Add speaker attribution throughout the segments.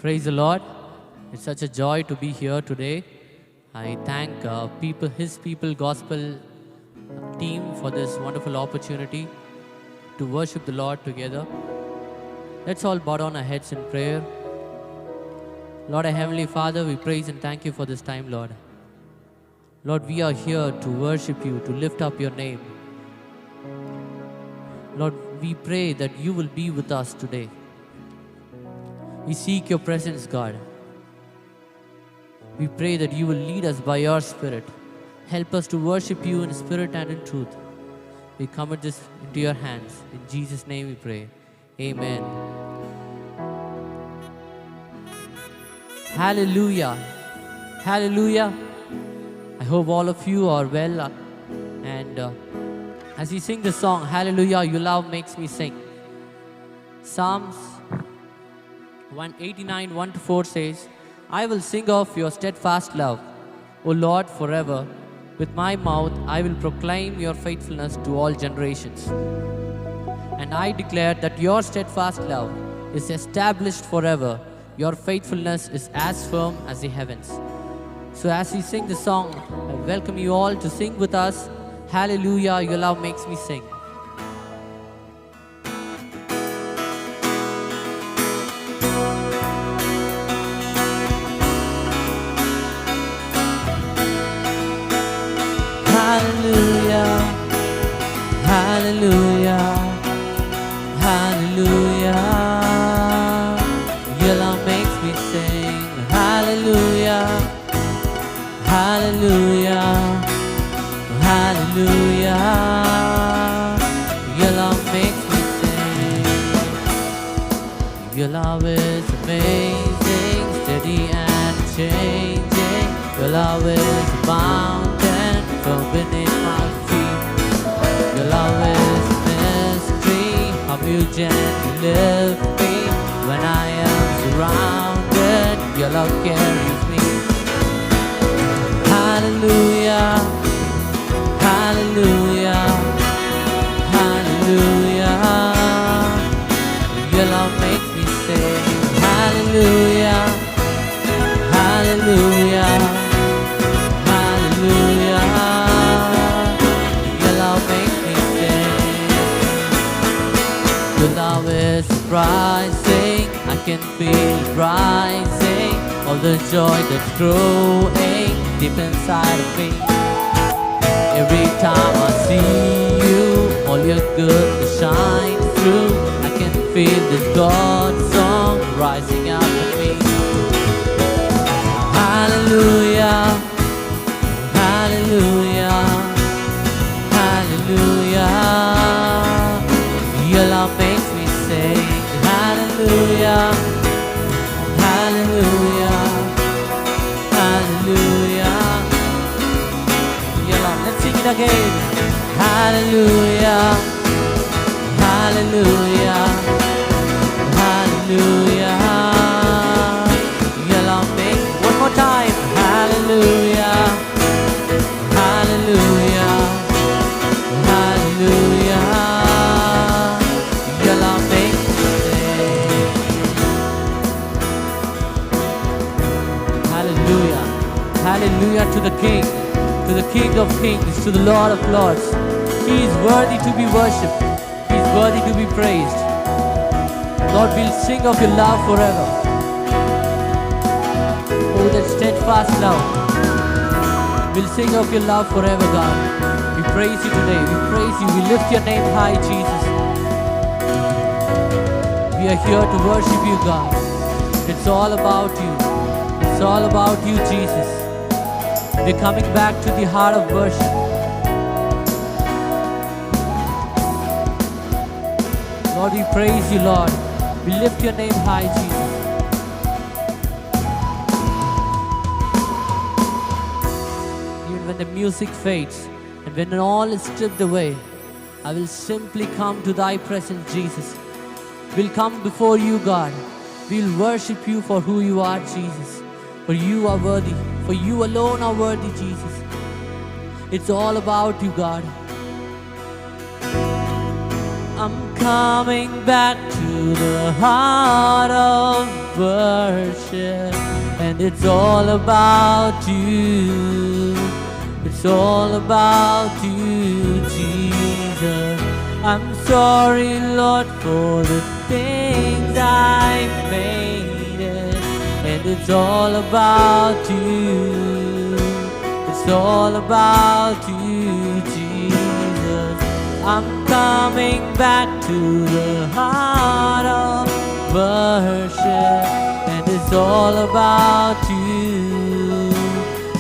Speaker 1: Praise the Lord. It's such a joy to be here today. I thank His People Gospel team for this wonderful opportunity to worship the Lord together. Let's all bow down our heads in prayer. Lord, our Heavenly Father, we praise and thank you for this time, Lord. Lord, we are here to worship you, to lift up your name. Lord, we pray that you will be with us today. We seek your presence, God. We pray that you will lead us by your Spirit. Help us to worship you in spirit and in truth. We commit this into your hands. In Jesus' name we pray. Amen. Hallelujah. Hallelujah. I hope all of you are well. And as we sing the song, Hallelujah, your love makes me sing. Psalms 189, 1-4 says, I will sing of your steadfast love, O Lord, forever. With my mouth I will proclaim your faithfulness to all generations. And I declare that your steadfast love is established forever. Your faithfulness is as firm as the heavens. So as we sing the song, I welcome you all to sing with us. Hallelujah, your love makes me sing. Hallelujah, hallelujah, hallelujah. Your love makes me sing. Hallelujah, hallelujah, hallelujah. Your love makes me sing. Your love is amazing, steady and changing. Your love is a mountain from beneath my feet. Your love is a mystery, how you gently lift me. When I am surrounded, your love carries me. Hallelujah, hallelujah, hallelujah. Your love makes me sing. Hallelujah, hallelujah, hallelujah. Your love makes me sing. Your love is surprising, I can feel it rising. All the joy that's growing deep inside of me. Every time I see you, all your goodness shines through. I can feel this God song rising up in me. Hallelujah, hallelujah, hallelujah. Your love makes me sing. Hallelujah, hallelujah, hallelujah. Your love, let's sing it again. Hallelujah, hallelujah, hallelujah. Your love makes, one more time. Hallelujah, hallelujah, hallelujah. Your love makes me sing. Hallelujah, hallelujah to the King of Kings, to the Lord of Lords. He is worthy to be worshipped. He is worthy to be praised. Lord, we'll sing of your love forever. Oh, that steadfast love. We'll sing of your love forever, God. We praise you today. We praise you. We lift your name high, Jesus. We are here to worship you, God. It's all about you. It's all about you, Jesus. We're coming back to the heart of worship. Lord, we praise you, Lord. We lift your name high, Jesus. Even when the music fades and when all is stripped away, I will simply come to thy presence, Jesus. We'll come before you, God. We'll worship you for who you are, Jesus. For you are worthy. For you alone are worthy, Jesus. It's all about you, God. I'm coming back to the heart of worship, and it's all about you. It's all about you, Jesus. I'm sorry, Lord, for the things I made it, and it's all about you. It's all about you, Jesus. I'm coming back to the heart of worship, and it's all about you.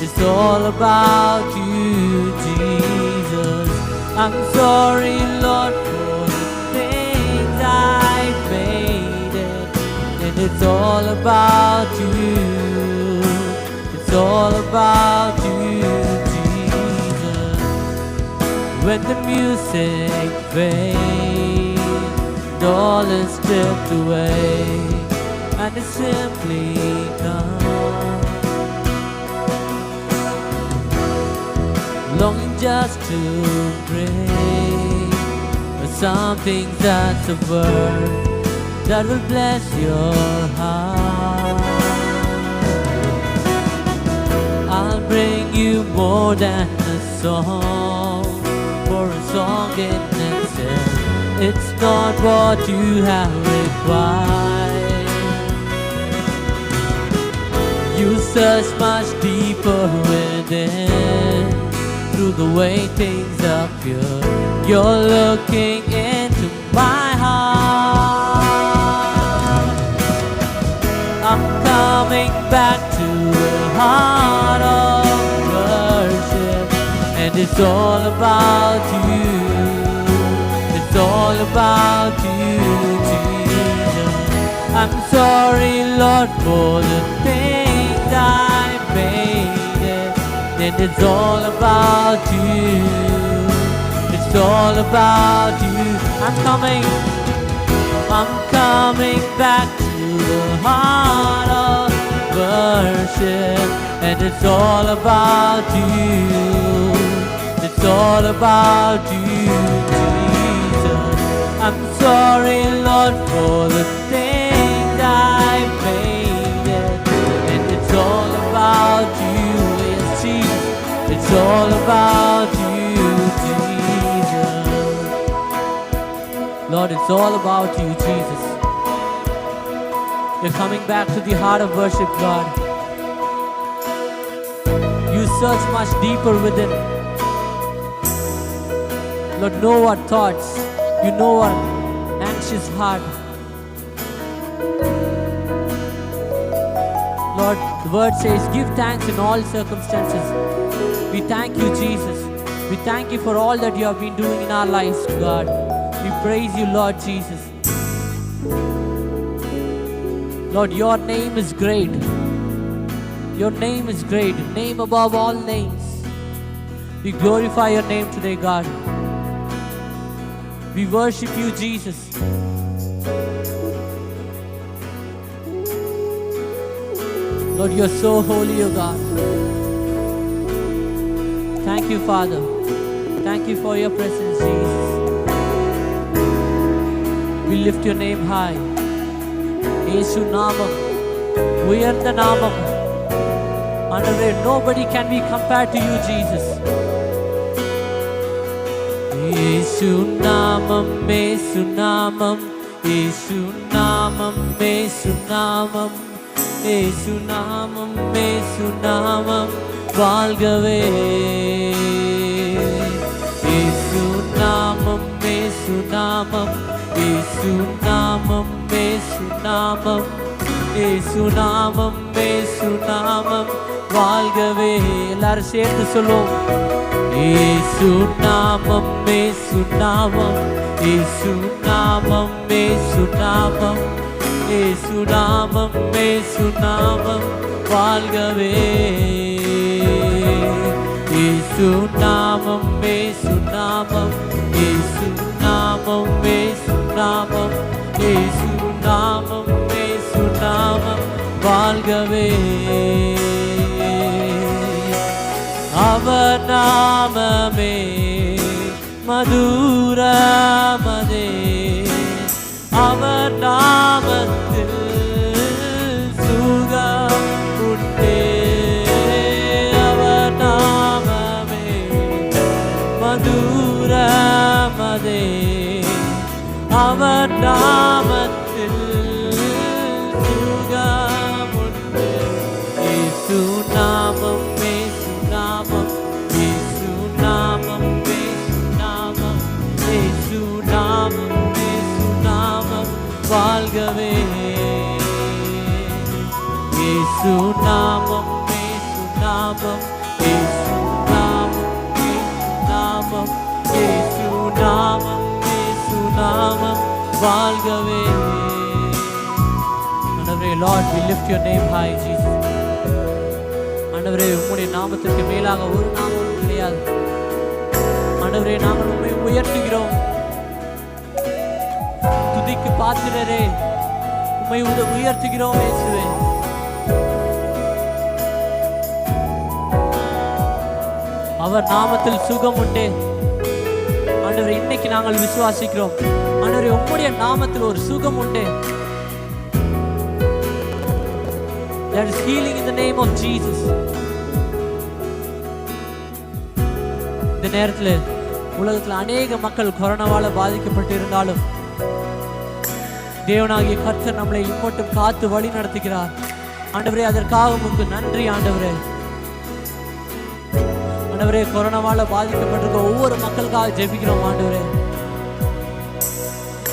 Speaker 1: It's all about you, Jesus. I'm sorry, Lord, for the things I made it, and it's all about you. It's all about you, Jesus. When the music fades, all is stripped away, and it's simply come, longing just to pray for something that's a word that will bless your heart. I'll bring you more than a song, for a song in itself, it's not what you have required. You search much deeper within, through the way things appear. You're looking into my heart. I'm coming back to the heart of worship, and it's all about you. It's all about you, Jesus. I'm sorry, Lord, for the things I made it, and it's all about you. It's all about you. I'm coming back to the heart of worship, and it's all about you. It's all about you, Jesus. I'm sorry, Lord, for the things I made it, and it's all about you. Yes, Jesus, it's all about you, Jesus. Lord, it's all about you, Jesus. You're coming back to the heart of worship, God. You search much deeper within. Lord, know our thoughts. You know our anxious heart. Lord, the word says, give thanks in all circumstances. We thank you, Jesus. We thank you for all that you have been doing in our lives, God. We praise you, Lord Jesus. Lord, your name is great. Your name is great. Name above all names. We glorify your name today, God. We worship you, Jesus. Lord, you're so holy, O God. Thank you, Father. Thank you for your presence, Jesus. We lift your name high. Yesu Namam. Uyartha Namam. Under it, nobody can be compared to you, Jesus. Yesu Namam, Yesu Namam, Yesu Namam, Yesu Namam, Yesu Namam, Yesu Namam, Valgave. Yesu Namam, Yesu Namam, Yesu Namam, Yesu Namam, Yesu Namam, Yesu Namam, Valgave. எல்லாரும் சேர்ந்து சொல்லுவோம். Yesu Namam, Yesu Namam, Yesu Namam, Yesu Namam, Yesu Namam, Yesu Namam, Valgave. Yesu Namam, Yesu Namam, Yesu Namam, Yesu Namam, Yesu Namam, Yesu Namam, Valgave. அவர் நாமமே மதுரமதே, அவர் நாமத்தில் வாழ்கவே. இயேசு நாமம், இயேசு நாமம், இயேசு நாமம், இயேசு நாமம், இயேசு நாமம், இயேசு நாமம் வாழ்கவே. ஆண்டவரே, Lord, we lift your name high, Jesus. ஆண்டவரே, உம்முடைய நாமத்திற்கு மேலாக ஒரு நாமமும் கிடையாது. ஆண்டவரே, நாங்கள் உம்மை உயர்த்துகிறோம். துதிக்கு பாத்திரரே, உம்மை உயர்த்துகிறோம் இயேசுவே. அவர் நாமத்தில் சுகம் உண்டே. ஆண்டவரே, இன்னைக்கு நாங்கள் விசுவாசிக்கிறோம். ஆண்டவரே, உம்முடைய நாமத்தில் ஒரு சுகம் உண்டே. There is healing in the name of Jesus. இந்த நேரத்தில் உலகத்தில் அநேக மக்கள் கொரோனாவால் பாதிக்கப்பட்டு இருந்தாலும் தேவனாகிய கர்த்தர் நம்மளை இம்மட்டும் காத்து வழி நடத்துகிறார். ஆண்டவரே, அதற்காக உங்களுக்கு நன்றி. ஆண்டவரே, ஆண்டவரே, கொரோனாவால் பாதிக்கப்பட்டிருக்க ஒவ்வொரு மக்களுக்காக ஜெபிக்கிறோம். ஆண்டவரே,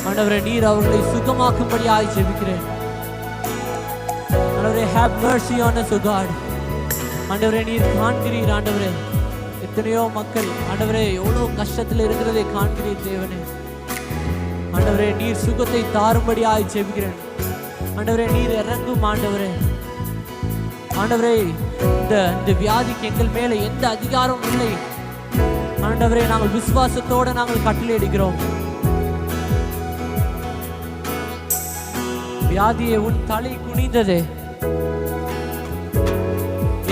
Speaker 1: ஆண்டவரே, நீர் அவர்களை சுகமாக்கும்படியாக ஜெபிக்கிறேன். ஆண்டவரே, have mercy on us, O God. ஆண்டவரே, நீர் காண்கிறீர். ஆண்டவரே, எத்தனையோ மக்கள் ஆண்டவரே எவ்வளோ கஷ்டத்தில் இருக்கிறதை காண்கிறீர். தேவனே, ஆண்டவரே, நீர் சுகத்தை தாரும்படியாக ஜெபிக்கிறேன். ஆண்டவரே, நீர் இறங்கும். ஆண்டவரே, ஆண்டவரே, இந்த வியாதிக்கு எங்கள் மேலே எந்த அதிகாரமும் இல்லை. ஆண்டவரே, நாங்கள் விசுவாசத்தோடு நாங்கள் கட்டளையிடுகிறோம். வியாதியை உன் தலை குனிந்ததே,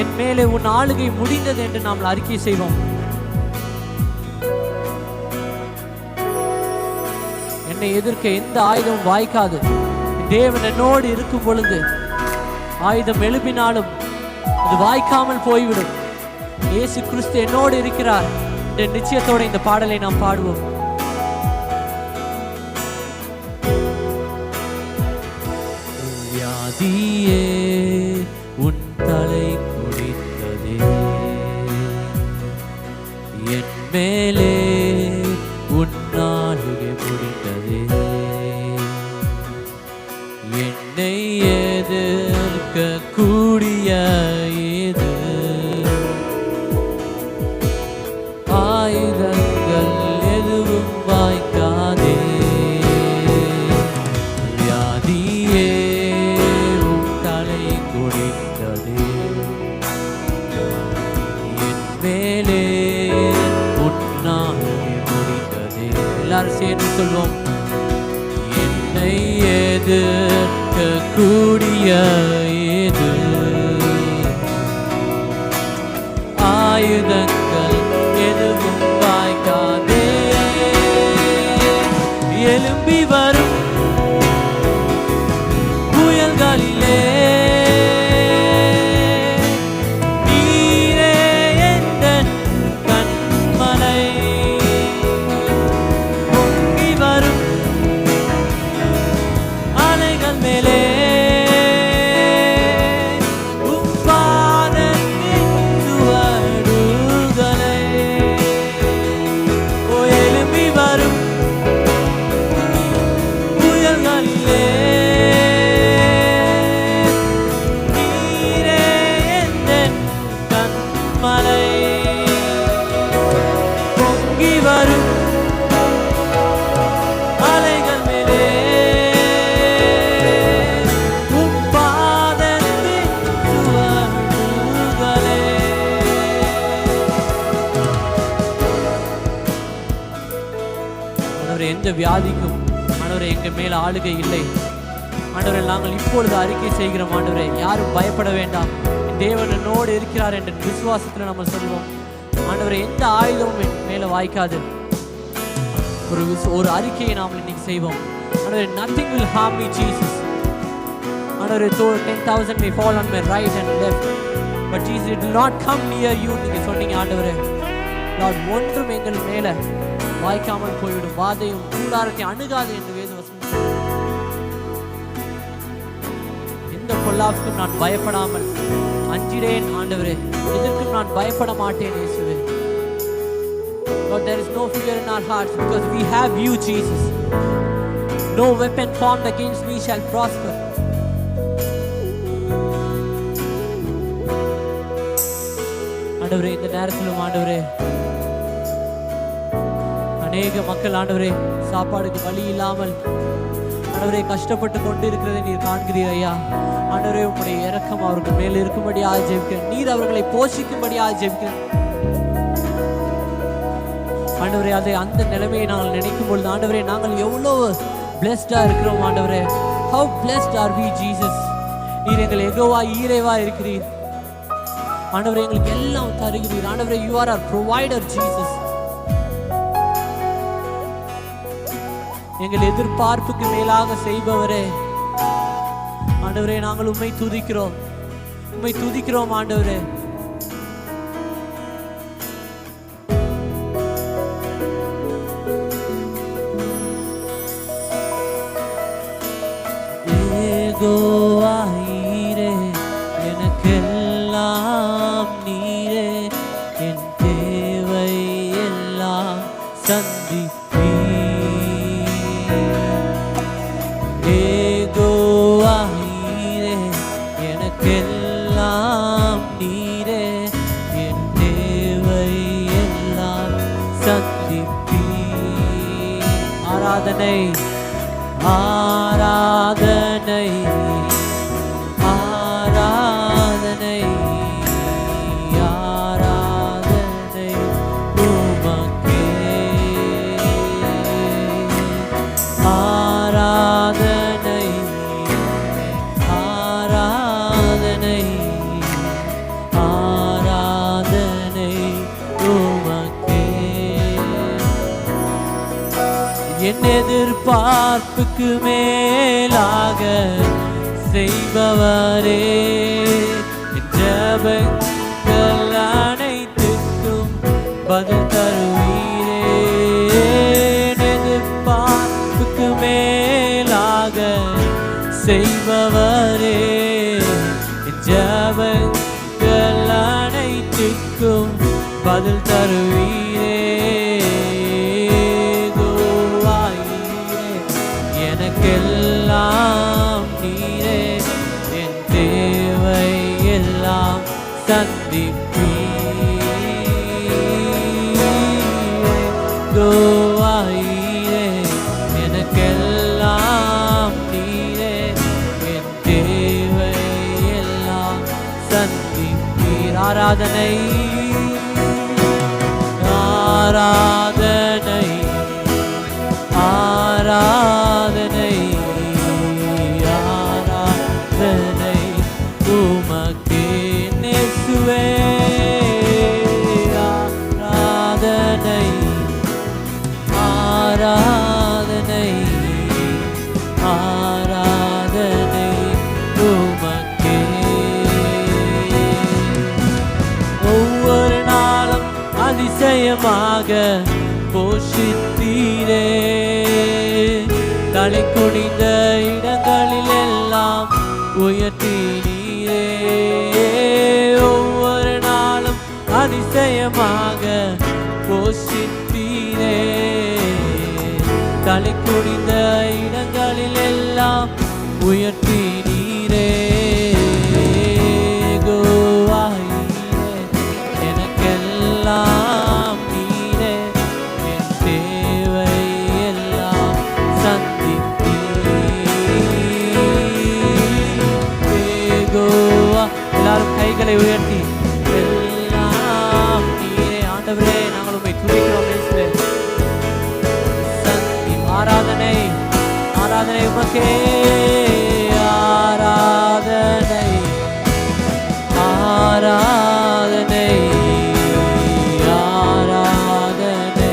Speaker 1: என் மேலே உன் ஆளுகை முடிந்தது என்று நாம் அறிக்கை செய்வோம். என்னை எதிர்க்க எந்த ஆயுதமும் வாய்க்காது. தேவன் என்னோடு இருக்கும் பொழுது ஆயுதம் எழுப்பினாலும் அது வாய்க்காமல் போய்விடும். இயேசு கிறிஸ்து என்னோடு இருக்கிறார் என்ற நிச்சயத்தோடு இந்த பாடலை நாம் பாடுவோம். வியாதியே உன் தலை குனிந்ததே, என் மேலே உன் ஆளுகை முடிந்ததே. என்னை எதிர்க்க கூடிய ஏது ஆயுதங்கள் எதுவும் வாய்க்காதே. வியாதியே உன் தலை குனிந்ததே, என் மேலே உன் ஆளுகை முடிந்ததே. எல்லாரும் சேர்ந்து சொல்வோம். என்னை எதிர்க்க கூடிய ஏது ஆயுதங்கள் எதுவும் வாய்க்காதே. எழும்பி வரும் புயல்களிலே நீரே எந்தன் கண்மலை. பொங்கி வரும் அலைகள் மேலே உம் பாதத்தின் சுவடுகளை. ஓ, எழும்பி வரும் புயல்களிலே நீரே எந்தன் கண்மலை. பொங்கி வரும் அலைகள் மேலே உம் பாதத்தின் சுவடுகளே. ஆண்டவரே, எந்த வியாதிக்கும் ஆண்டவரே எங்கள் மேல் ஆளுகை இல்லை. ஆண்டவரே, நாங்கள் இப்பொழுது அறிக்கை செய்கிறோம். ஆண்டவரே, யாரும் பயப்பட வேண்டாம். தேவன் என்னோடு இருக்கிறார் என்ற விசுவாசத்தில் நம்ம சொல்வோம். ஆண்டவரே, எந்த ஆயுதமும் என் மேலே வாய்க்காது. ஒரு அறிக்கையை நாம் இன்னைக்கு செய்வோம். ஆண்டவரே, nothing will harm me, Jesus. ஆண்டவரே, 10,000 may fall on my right and left, but Jesus, it will not come near you. நீங்க சொன்னீங்க ஆண்டவரே. லார்ட், ஒன்றும் எங்கள் மேலே வாய்க்காமல் போய்விடும். வாதையும் கூடாரத்தை அணுகாது என்று வேதவசனம். எந்த பொல்லாப்புக்கும் நான் பயப்படாமல் அஞ்சிடேன். ஆண்டவரே, எதற்கும் நான் பயப்பட மாட்டேன். இயேசுவே, Lord, there is no fear in our hearts because we have you, Jesus. No weapon formed against me shall prosper. ஆண்டவரே, இந்த நேரத்திலும் ஆண்டவரே, அநேக மக்கள் ஆண்டவரே சாப்பாடுக்கு வழி இல்லாமல் ஆண்டவரே கஷ்டப்பட்டு கொண்டு இருக்கிறதை நீர் காண்கிறீர் ஐயா. ஆண்டவரே, உம்முடைய இரக்கம் அவர்கள் மேல் இருக்கும்படியாக ஜெபிக்கிறேன். நீர் அவர்களை போஷிக்கும்படியாக ஜெபிக்கிறேன் ஆண்டவரே. அதை அந்த நிலைமையை நாங்கள் நினைக்கும் பொழுது ஆண்டவரே, நாங்கள் எவ்வளவு பிளெஸ்டா இருக்கிறோம் ஆண்டவரே. How blessed are we, Jesus. நீர் எங்கள் யெகோவா ஈரேவா இருக்கிறீர் ஆண்டவரே. எங்களுக்கு எல்லாம் தருகிறீர் ஆண்டவரே. You are our provider, Jesus. எங்கள் எதிர்பார்ப்புக்கு மேலாக செய்பவரே ஆண்டவரே, நாங்கள் உம்மை துதிக்கிறோம், உம்மை துதிக்கிறோம் ஆண்டவரே. யெகோவா ஈரே, எனக்கெல்லாம் நீரே, என் தேவை எல்லாம் சந்திப்பீர். யெகோவா ஈரே, எனக்கெல்லாம் நீரே, என் தேவை எல்லாம் சந்திப்பீர். ஆராதனை ஆராதனை ஆராதனை ஆராதனை உமக்கே. ஆராதனை ஆராதனை ஆராதனை உமக்கே. என் எதிர்பார்ப்புக்கு மேலாக செய்பவரே, என் ஜெபங்கள் அனைத்துக்கும் பதில் தருவீரே. என் எதிர்பார்ப்புக்கு மேலாக செய்பவரே, என் ஜெபங்கள் அனைத்துக்கும் பதில் தருவீரே. எனக்கெல்லாம் நீரே, என் தேவை எல்லாம் சந்திப்பீரே. எனக்கெல்லாம் நீரே, என் தேவை எல்லாம் சந்திப்பீர். ஆராதனை ஆராதனை ஆராதனை ஆராதனை உமக்கே இயேசுவே. ஆராதனை ஆராதனை ஆராதனை உமக்கே. ஒவ்வொரு நாளும் அதிசயமாக போஷித்தீரே, தலை குனிந்த இடங்களில் எல்லாம் உயர்த்தினீரே. ஒவ்வொரு நாளும் அதிசயமாக போஷித்தீரே, தலை குனிந்த இடங்களில் எல்லாம் உயர்த்தினீரே. யெகோவா ஈரே, எனக்கெல்லாம் நீரே, என் தேவை எல்லாம் சந்திப்பீர். யெகோவா. எல்லாரும் கைகளை உயர்த்தி எல்லாம் நீரே ஆண்டவரே, நாங்கள் உம்மை துதிக்கிறோம். ஆராதனை ஆராதனை உமக்கே. ஆராதனை ஆராதனை ஆராதனை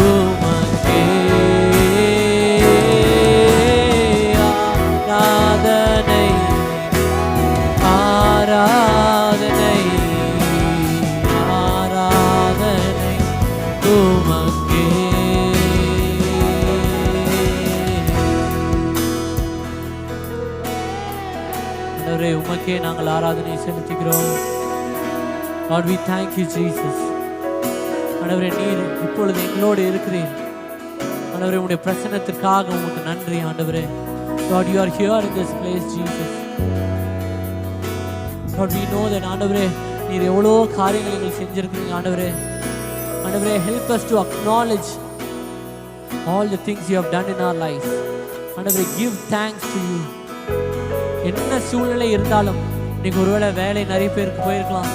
Speaker 1: உமக்கே. ஆராதனை ஆராதனை ஆராதனை உமக்கே. உமக்கே நாங்கள் ஆராதனை செலுத்துகிறோம். God, we thank you, Jesus. ஆண்டவரே, நீர் இப்பொழுது எங்களோடு இருக்கிறீர். ஆண்டவரே உம்முடைய பிரசன்னத்திற்காக உமக்கு நன்றி ஆண்டவரே. God, you are here in this place, Jesus. God, we know that ஆண்டவரே நீர் எவ்வளோ காரியங்கள் எங்களுக்கு செஞ்சிருக்கீங்க ஆண்டவரே. ஆண்டவரே, help us to acknowledge all the things you have done in our lives. ஆண்டவரே, give thanks to you. என்ன சூழ்நிலை இருந்தாலும் இன்னைக்கு ஒருவேளை வேலை நிறைய பேருக்கு போயிருக்கலாம்,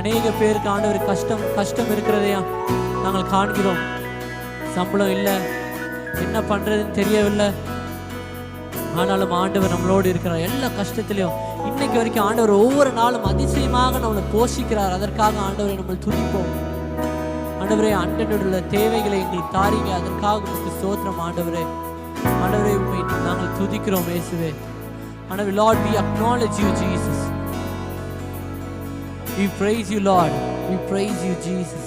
Speaker 1: அநேக பேருக்கு ஆண்டவர் கஷ்டம் இருக்கிறதையா நாங்கள் காண்கிறோம். சம்பளம் இல்லை, என்ன பண்ணுறதுன்னு தெரியவில்லை. ஆனாலும் ஆண்டவர் நம்மளோடு இருக்கிறார். எல்லா கஷ்டத்திலையும் இன்னைக்கு வரைக்கும் ஆண்டவர் ஒவ்வொரு நாளும் அதிசயமாக நம்மளை போஷிக்கிறார். அதற்காக ஆண்டவரை நம்ம துதிப்போம். ஆண்டவரே, அண்டனுடைய தேவைகளை எங்களுக்கு தாரீங்க, அதற்காக உங்களுக்கு ஸ்தோத்திரம் ஆண்டவரே. ஆண்டவரே, உண்மை நாங்கள் துதிக்கிறோம் இயேசுவே. ஆண்டவரே, Lord, we acknowledge you, Jesus. We praise you, Lord. We praise you, Jesus.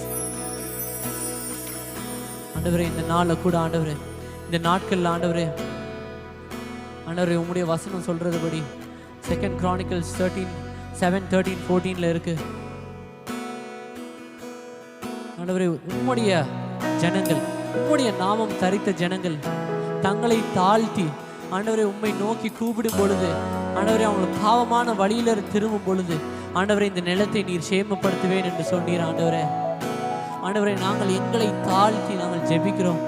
Speaker 1: ஆண்டவரே, இந்த நாளில் கூட ஆண்டவரே, இந்த நாட்களில் ஆண்டவரே, ஆண்டவரே உம்முடைய வசனம் சொல்றதுபடி 2 Chronicles 7:13-14 இருக்கு. ஆண்டவரே, உம்முடைய ஜனங்கள், உம்முடைய நாமம் தரித்த ஜனங்கள் தங்களை தாழ்த்தி ஆண்டவரே உம்மை நோக்கி கூப்பிடும் பொழுது, ஆண்டவரே அவங்களுக்கு பாவமான வழியில திரும்பும் பொழுது, ஆண்டவரே இந்த நிலத்தை நீர் சேமப்படுத்துவேன் என்று சொன்னீர். ஆண்டவரே, ஆண்டவரே நாங்கள் எங்களை தாழ்த்தி நாங்கள் ஜெபிக்கிறோம்.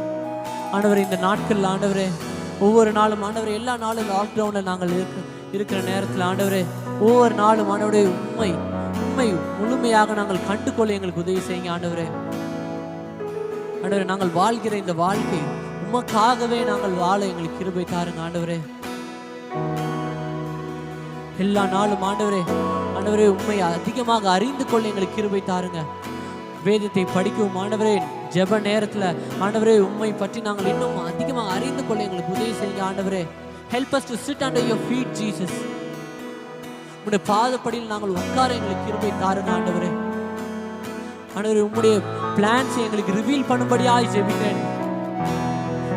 Speaker 1: ஆண்டவரே, இந்த நாட்கள் ஆண்டவரே ஒவ்வொரு நாளும் ஆண்டவரே, எல்லா நாளும் லாக்டவுனில் நாங்கள் இருக்கிற நேரத்தில் ஆண்டவரே ஒவ்வொரு நாளும் ஆண்டவரே உண்மை முழுமையாக நாங்கள் கண்டுகொள்ள எங்களுக்கு உதவி செய்யுங்க ஆண்டவரே. ஆண்டவரே, நாங்கள் வாழ்கிற இந்த வாழ்க்கை உமக்காகவே நாங்கள் வாழ எங்களுக்கு கிருபை தாருங்க ஆண்டவரே. எல்லா நாளும் ஆண்டவரே உண்மை அதிகமாக அறிந்து கொள்ள எங்களுக்கு கிருபை தாருங்க. வேதத்தை படிக்கவும் ஆண்டவரே, ஜெப நேரத்தில் ஆண்டவரே உம்மை பற்றி நாங்கள் இன்னும் அதிகமாக அறிந்து கொள்ள எங்களுக்கு உதவி செய்யுங்க ஆண்டவரே. Help us to sit under your feet, Jesus. உம்முடைய பாதப்படியில் நாங்கள் உட்கார எங்களுக்கு கிருபை தாருங்க ஆண்டவரே. ஆண்டவரே, உம்முடைய பிளான்ஸ் எங்களுக்கு ரிவீல் பண்ணும்படியாக ஜெபிக்கிறேன்.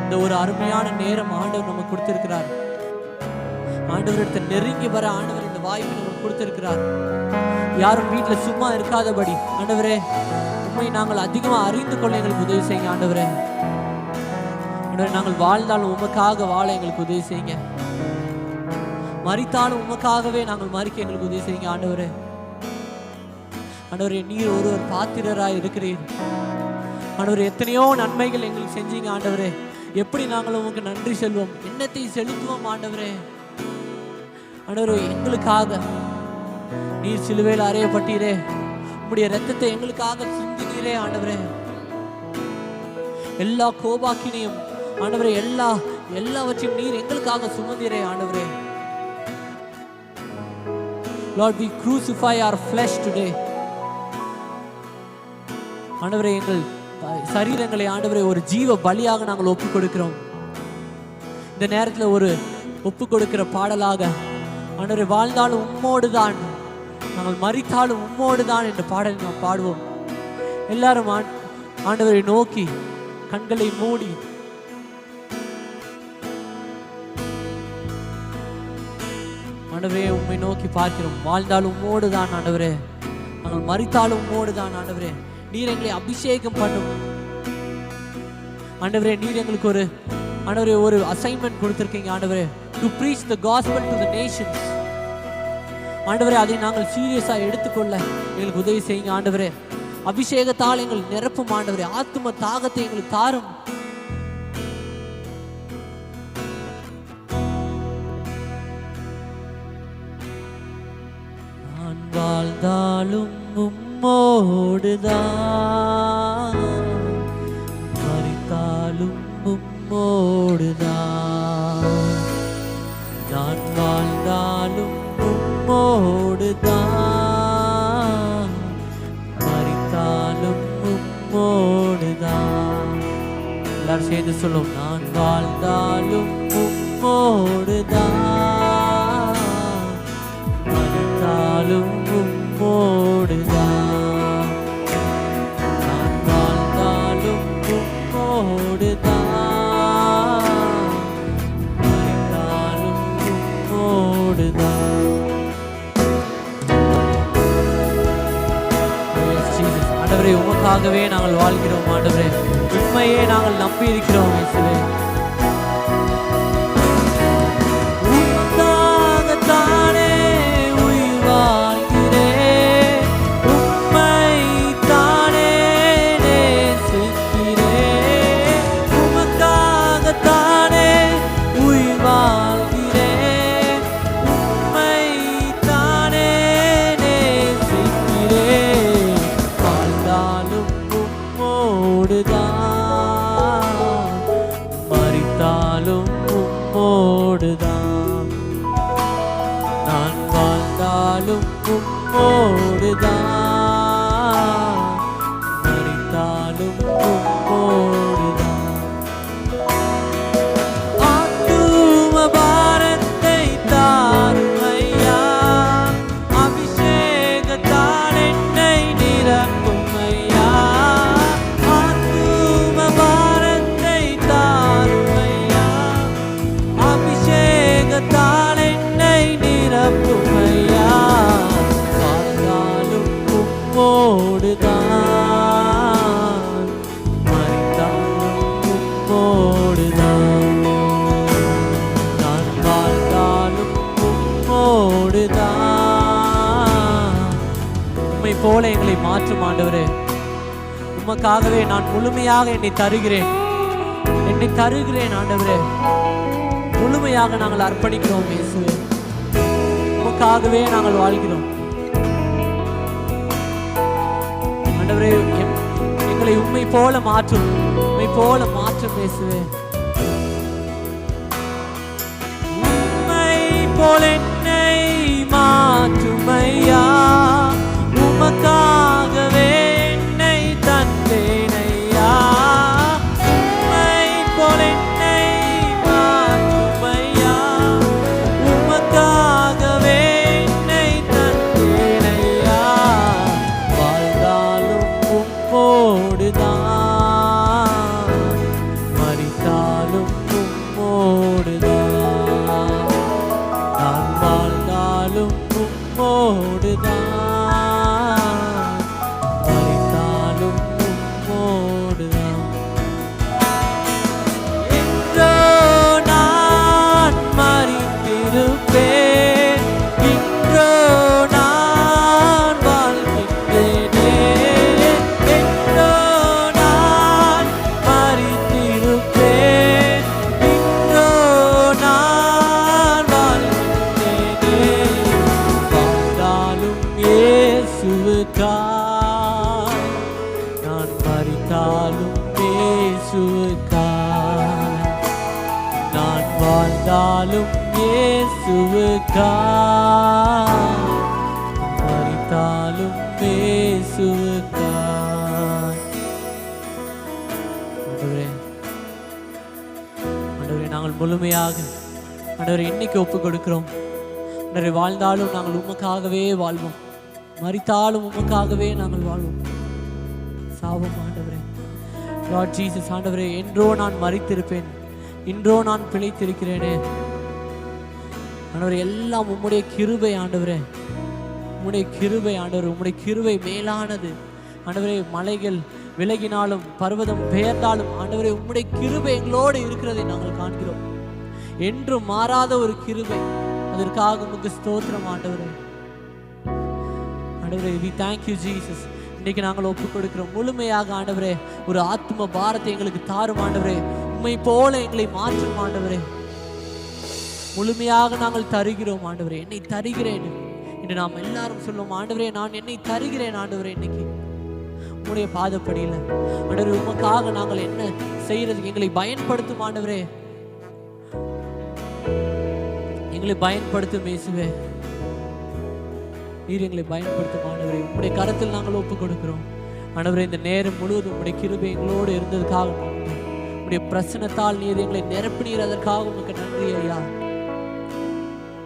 Speaker 1: இந்த ஒரு அருமையான நேரம் ஆண்டவர் நமக்கு கொடுத்திருக்கிறார். ஆண்டவரிடத்தை நெருங்கி வர ஆண்டவர் இந்த வாய்ப்பை நமக்கு கொடுத்திருக்கிறார். யாரும் வீட்டில் சும்மா இருக்காதபடி ஆண்டவரே உண்மை நாங்கள் அதிகமாக அறிந்து கொள்ள எங்களுக்கு உதவி செய்யுங்க ஆண்டவரே. ஆண்டவரே, நாங்கள் வாழ்ந்தாலும் உமக்காக வாழ எங்களுக்கு உதவி செய்யுங்க. மரித்தாலும் உமக்காகவே நாங்கள் மரிக்க எங்களுக்கு உதவி செய்யுங்க ஆண்டவரே. ஆண்டவரே, நீர் ஒருவர் பாத்திரராய் இருக்கிறீர். ஆண்டவரே, எத்தனையோ நன்மைகள் எங்களுக்கு செஞ்சீங்க ஆண்டவரே. எப்படி நாங்கள் உமக்கு நன்றி செல்வோம், எண்ணத்தை செலுத்துவோம் ஆண்டவரே. ஆண்டவரே, எங்களுக்காக நீர் சிலுவையில் அறையப்பட்டீரே, உம்முடைய இரத்தத்தை எங்களுக்காக சிந்தினீரே ஆண்டவரே. எல்லா கோபாக்கினையும் ஆண்டவரே, எல்லாவற்றையும் நீர் எங்களுக்காக சுமந்தீரே ஆண்டவரே. Lord, we crucify our flesh today. ஆண்டவரே, எங்கள் சரீரங்களை ஆண்டவரே ஒரு ஜீவ பலியாக நாங்கள் ஒப்புக் கொடுக்கிறோம். இந்த நேரத்தில் ஒரு ஒப்புக் கொடுக்கிற பாடலாக ஆண்டவரே, வாழ்ந்தாலும் உம்மோடு தான், நாங்கள் மரித்தாலும் உம்மோடு தான் என்ற பாடலை நாம் பாடுவோம். எல்லாரும் ஆண்டவரை நோக்கி கண்களை மூடி ஆண்டவரே உம்மை நோக்கி பார்க்கிறோம். வாழ்ந்தாலும் உம்மோடு தான் ஆண்டவரே, நாங்கள் மரித்தாலும் உம்மோடு தான் ஆண்டவரே. நீர் எங்களை அபிஷேகம் பண்ணும் ஆண்டவரே. நீர் எங்களுக்கு ஒரு அசைன்மெண்ட் கொடுத்திருக்கீங்க ஆண்டவரே, to preach the gospel to the nations. ஆண்டவரே, அதை நாங்கள் சீரியஸாக எடுத்துக்கொள்ள எங்களுக்கு உதவி செய்யுங்க ஆண்டவரே. அபிஷேகத்தால் எங்கள் நிரப்பும் ஆண்டவரே. ஆத்தும தாகத்தை எங்களுக்கு தாரும். நான் வாழ்ந்தாலும் உம்மோடுதான், மரித்தாலும் உம்மோடுதான். நான் வாழ்ந்தாலும் உம்மோடுதான், மரித்தாலும் உம்மோடுதான். எல்லாரும் சேர்ந்து சொல்லும், நான் வாழ்ந்தாலும் உம்மோடுதான், மரித்தாலும் உம்மோடுதான். நான் வாழ்ந்தாலும் உம்மோடுதான், மரித்தாலும் உம்மோடுதான். ஆண்டவரே, உமக்காகவே நாங்கள் வாழ்கிறோம் ஆண்டவரே. We உம்மையே நாங்கள் நம்பி இருக்கிறோம் இயேசுவே. உம்மாகத்தானே உயிர் வாழ்கிறேன், உம்மை தானே நேசிக்கிறேன். உமக்காகத்தானே உயிர் வாழ்கிறேன், உம்மை தானே நேசிக்கிறேன். வாழ்ந்தாலும் உம்மோடுதான், மரித்தாலும் உம்மோடுதான். நான் வாழ்ந்தாலும் உம்மோடுதான், மரித்தாலும் உம்மோடுதான். ஆத்தும பாரத்தை தாரும் ஐயா, அபிஷேகத்தால் என்னை நிரப்பும் ஐயா. ஆத்தும பாரத்தை தாரும் ஐயா, அபிஷேகத்தால் என்னை நிரப்பும் ஐயா. வாழ்ந்தாலும் உம்மோடுதான், மரித்தாலும் உம்மோடுதான். நான் வாழ்ந்தாலும் உம்மோடுதான். உம்மை போல எங்களை மாற்றும் ஆண்டவரே. உமக்காகவே நான் முழுமையாக என்னை தருகிறேன் ஆண்டவரே. முழுமையாக நாங்கள் அர்ப்பணிக்கிறோம் இயேசுவே. உமக்காகவே நாங்கள் வாழ்கிறோம் ஆண்டவரே. எங்களை உம்மை போல மாற்றும் இயேசுவே. உம்மை போல என்னை மாற்றும் ஐயா, உமக்காகவே என்னை தந்தேன் ஐயா. உம்மை போல என்னை மாற்றும் ஐயா, உமக்காகவே என்னை தந்தேன் ஐயா. வாழ்ந்தாலும் உம்மோடுதான், மரித்தாலும் உம்மோடுதான். நான் வாழ்ந்தாலும் உம்மோடுதான், மரித்தாலும் உம்மோடுதான். என்றோ நான் மரித்திருப்பேன், இன்றோ நான் வாழ்கின்றேனே. என்றோ நான் மரித்திருப்பேன், இன்றோ நான் வாழ்கின்றேனே. வாழ்ந்தாலும் இயேசுவுக்காய், நான் மரித்தாலும் இயேசுவுக்காய். நான் வாழ்ந்தாலும் இயேசுவுக்காய், மரித்தாலும் இயேசுவுக்காய். ஆண்டவரே, நாங்கள் முழுமையாக ஆண்டவரே இன்னைக்கு ஒப்பு கொடுக்கிறோம் ஆண்டவரே. வாழ்ந்தாலும் நாங்கள் உமக்காகவே வாழ்வோம், மரித்தாலும் உமக்காகவே நாங்கள் வாழ்வோம். சாவோம் ஆண்டவரே. லார்ட் ஜீசஸ் ஆண்டவரே, என்றோ நான் மரித்திருப்பேன், இன்றோ நான் பிழைத்திருக்கிறேனே ஆண்டவரே. எல்லாம் உம்முடைய கிருபை ஆண்டவரே, உம்முடைய கிருபை ஆண்டவரே. உம்முடைய கிருபை மேலானது ஆண்டவரே. மலைகள் விலகினாலும் பர்வதம் பெயர்ந்தாலும் ஆண்டவரே, உம்முடைய கிருபை எங்களோடு இருக்கிறதை நாங்கள் காண்கிறோம். என்றும் மாறாத ஒரு கிருபை, அதற்காக உமக்கு ஸ்தோத்திரம் ஆண்டவரே. ஆண்டவரே, we thank you Jesus. இன்னைக்கு நாங்கள் ஒப்பு கொடுக்கிறோம் முழுமையாக ஆண்டவரே. ஒரு ஆத்ம பாரத்தை எங்களுக்கு தாரும் ஆண்டவரே. உம்மை போல எங்களை மாற்றும் ஆண்டவரே. முழுமையாக நாங்கள் தருகிறோம் ஆண்டவரே. என்னை தருகிறேன் என்று நாம் எல்லாரும் சொல்லுவோம் ஆண்டவரே. நான் என்னை தருகிறேன் ஆண்டவரே. இன்னைக்கு உம்முடைய பாதப்படியில் ஆண்டவரே உமக்காக நாங்கள் என்ன செய்யறதுக்கு எங்களை பயன்படுத்தும் ஆண்டவரே. எங்களை பயன்படுத்தும் இயேசுவே. நீர் எங்களை பயன்படுத்தும் ஆண்டவரே. உம்முடைய கரத்தில் நாங்கள் ஒப்பு கொடுக்கிறோம் ஆண்டவரே. இந்த நேரம் முழுவதும் உம்முடைய கிருபை எங்களோடு இருந்ததுக்காக நன்றி. உம்முடைய பிரசன்னத்தால் நீர் எங்களை நிரப்பினீர், அதற்காக உமக்கு நன்றி ஐயா.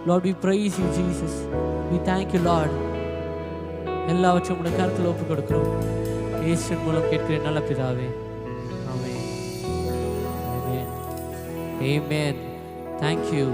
Speaker 1: Lord, we praise you Jesus. We thank you Lord. எல்லாவற்றையும் உம்முடைய கரத்தில் ஒப்பு கொடுக்கிறோம். இயேசுவின் மூலம் கேட்கிறேன் நல்ல பிதாவே. ஆமென். Amen. Thank you.